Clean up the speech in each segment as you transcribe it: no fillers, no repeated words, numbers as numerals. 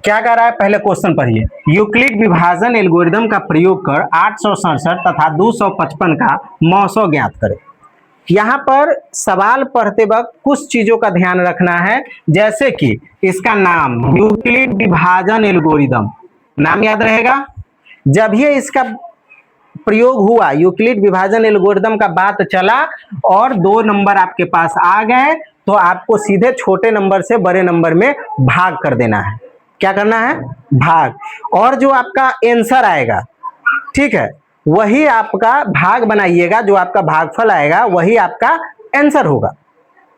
क्या कर रहा है, पहले क्वेश्चन पढ़िए। यूक्लिड विभाजन एल्गोरिदम का प्रयोग कर 867 तथा 255 का मौसो ज्ञात करें। यहाँ पर सवाल पढ़ते वक्त कुछ चीजों का ध्यान रखना है, जैसे कि इसका नाम यूक्लिड विभाजन एल्गोरिदम, नाम याद रहेगा। जब ये इसका प्रयोग हुआ, यूक्लिड विभाजन एल्गोरिदम का बात चला और 2 नंबर आपके पास आ गए, तो आपको सीधे छोटे नंबर से बड़े नंबर में भाग कर देना है। क्या करना है, भाग, और जो आपका आंसर आएगा, ठीक है, वही आपका भाग बनाइएगा, जो आपका भागफल आएगा वही आपका आंसर होगा।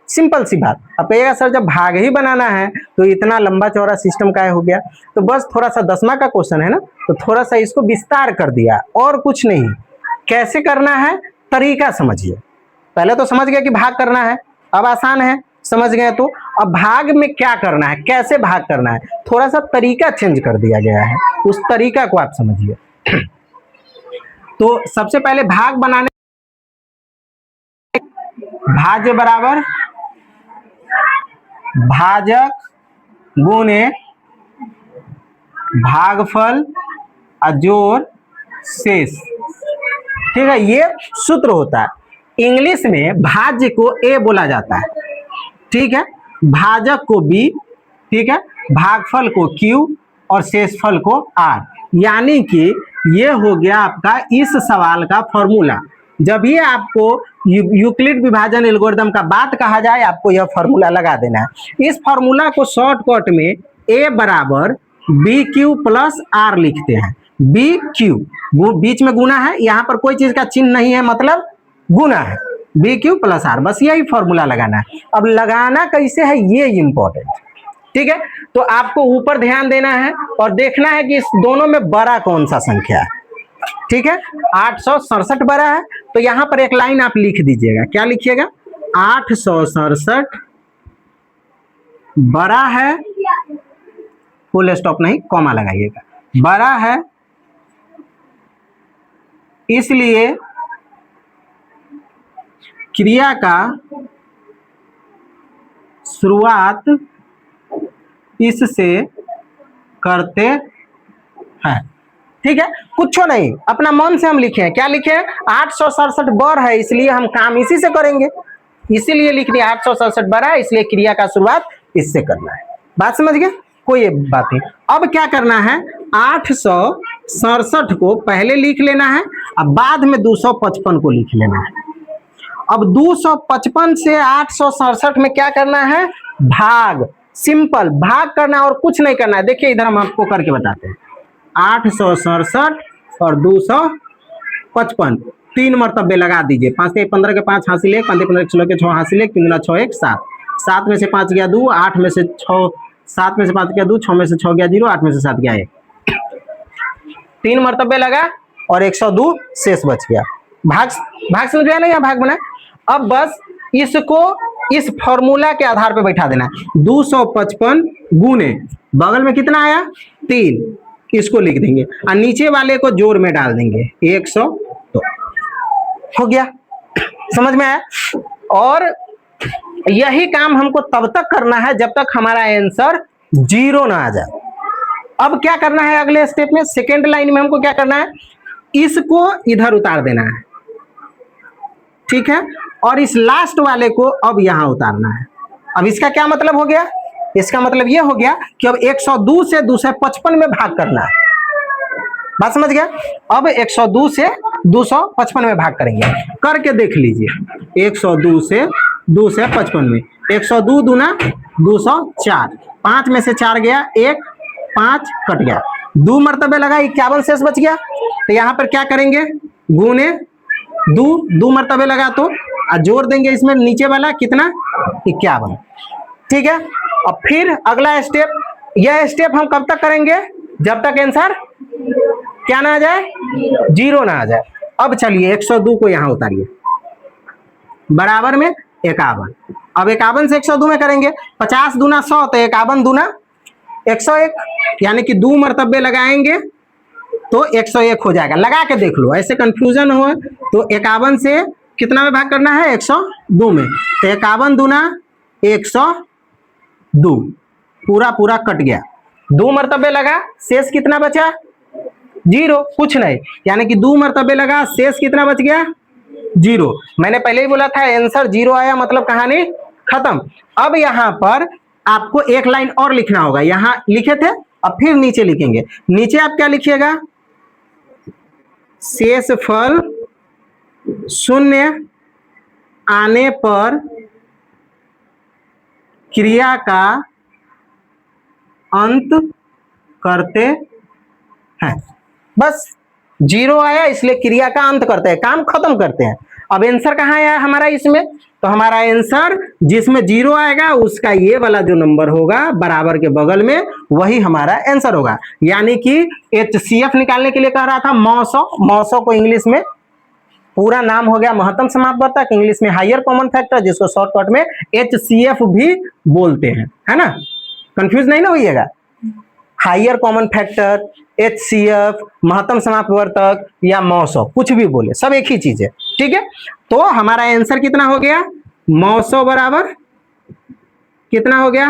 सिंपल सी बात। अब कहिएगा सर जब भाग ही बनाना है तो इतना लंबा चौड़ा सिस्टम का हो गया, तो बस थोड़ा सा 10वां का क्वेश्चन है ना, तो थोड़ा सा इसको विस्तार कर दिया और कुछ नहीं। कैसे करना है, तरीका समझिए। पहले तो समझ गया कि भाग करना है, अब आसान है, समझ गए तो अब भाग में क्या करना है, कैसे भाग करना है, थोड़ा सा तरीका चेंज कर दिया गया है, उस तरीका को आप समझिए। तो सबसे पहले भाग बनाने, भाज्य बराबर भाजक गुणे भागफल जोड़ शेष, ठीक है, ये सूत्र होता है। इंग्लिश में भाज्य को ए बोला जाता है, ठीक है, भाजक को बी, ठीक है, भागफल को क्यू और शेषफल को आर। यानी कि ये हो गया आपका इस सवाल का फॉर्मूला। जब ये आपको यूक्लिड विभाजन एल्गोरिदम का बात कहा जाए, आपको यह फॉर्मूला लगा देना है। इस फॉर्मूला को शॉर्टकट में ए बराबर बी क्यू प्लस आर लिखते हैं। बी क्यू बीच में गुना है, यहाँ पर कोई चीज का चिन्ह नहीं है, मतलब गुना है, बी क्यू प्लस आर, बस यही फॉर्मूला लगाना है। अब लगाना कैसे है ये इंपॉर्टेंट, ठीक है। तो आपको ऊपर ध्यान देना है और देखना है कि इस दोनों में बड़ा कौन सा संख्या है, ठीक है। 867 बड़ा है, तो यहां पर एक लाइन आप लिख दीजिएगा। क्या लिखिएगा, 867 बड़ा है, फुल स्टॉप नहीं, कॉमा लगाइएगा, बड़ा है, इसलिए क्रिया का शुरुआत इससे करते हैं, ठीक है। कुछ नहीं, अपना मन से हम लिखे, क्या लिखे, 867 बड़ है इसलिए हम काम इसी से करेंगे, इसीलिए लिख दिया 867 बड़ा है इसलिए क्रिया का शुरुआत इससे करना है। बात समझ गए, कोई बात नहीं। अब क्या करना है, 867 को पहले लिख लेना है, अब बाद में 255 को लिख लेना है। अब 255 से 867 में क्या करना है, भाग, सिंपल भाग करना और कुछ नहीं करना है। देखिए इधर हम आपको करके बताते हैं। 867 और 255 3 मरतबे लगा दीजिए। 5 के 15 के 5 हासिल 1, 5 15 के 16 के 6 हासिल 1, 3 6 1 7, 7 में से 5 गया 2, 8 में से 6, 7 में से 5 गया 2, 6 में से 6 गया 0, 8 में से 7 गया 1, 3 मरतबे लगा और 102 शेष बच गया। भाग समझ गया ना, यहाँ भाग बना। अब बस इसको इस फॉर्मूला के आधार पे बैठा देना है। 255 गुने बगल में कितना आया 3, इसको लिख देंगे और नीचे वाले को जोड़ में डाल देंगे 102, हो गया, समझ में आया। और यही काम हमको तब तक करना है जब तक हमारा आंसर 0 ना आ जाए। अब क्या करना है अगले स्टेप में, सेकेंड लाइन में हमको क्या करना है, इसको इधर उतार देना है, ठीक है, और इस लास्ट वाले को अब यहां उतारना है। अब इसका क्या मतलब हो गया, इसका मतलब ये हो गया कि अब 102 से 255 में भाग करना है। बात समझ गया। अब 102 से 255 में भाग करेंगे, करके देख लीजिए। 102 से 255 में 102 दूना 204, 5 में से 4 गया 1, 5 कट गया, 2 मरतबे लगा 51 शेष बच गया। तो यहाँ पर क्या करेंगे, गुने 2 मरतबे लगा तो जोड़ देंगे इसमें नीचे वाला कितना 51, ठीक है। अब फिर अगला स्टेप, यह स्टेप हम कब तक करेंगे, जब तक आंसर क्या ना आ जाए, 0 ना आ जाए। अब चलिए 102 को यहां उतारिए, बराबर में 51। अब 51 से 102 में करेंगे, 50 दूना 100, तो 51 दूना 101, यानी कि 2 मरतबे लगाएंगे तो 101 हो जाएगा। लगा के देख लो, ऐसे कंफ्यूजन हो तो 51 से कितना में भाग करना है, 102 में, तो 51 दूना 102, पूरा कट गया। दो मरतबे लगा, शेष कितना बचा? 0, कुछ नहीं, यानी कि 2 मरतबे लगा, शेष कितना बच गया? 0। मैंने पहले ही बोला था आंसर 0 आया मतलब कहानी खत्म। अब यहां पर आपको एक लाइन और लिखना होगा, यहां लिखे थे, अब फिर नीचे लिखेंगे। नीचे आप क्या लिखिएगा? शेषफल शून्य आने पर क्रिया का अंत करते हैं। बस 0 आया इसलिए क्रिया का अंत करते हैं, काम खत्म करते हैं। अब आंसर कहां आया हमारा इसमें? तो हमारा आंसर जिसमें 0 आएगा उसका ये वाला जो नंबर होगा बराबर के बगल में, वही हमारा आंसर होगा। यानी कि HCF निकालने के लिए कह रहा था मौसो, मौसो को इंग्लिश में पूरा नाम हो गया महत्तम समापवर्तक, इंग्लिश में हायर कॉमन फैक्टर, जिसको शॉर्टकट में HCF भी बोलते हैं, है ना? कंफ्यूज नहीं ना होइएगा। हायर कॉमन फैक्टर, HCF, महत्तम समापवर्तक या मौसो, कुछ भी बोले, सब एक ही चीज है, ठीक है। तो हमारा आंसर कितना हो गया? मौसो बराबर कितना हो गया?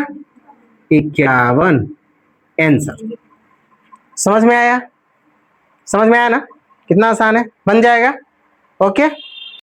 51 आंसर। समझ में आया? समझ में आया ना? कितना आसान है, बन जाएगा। ओके।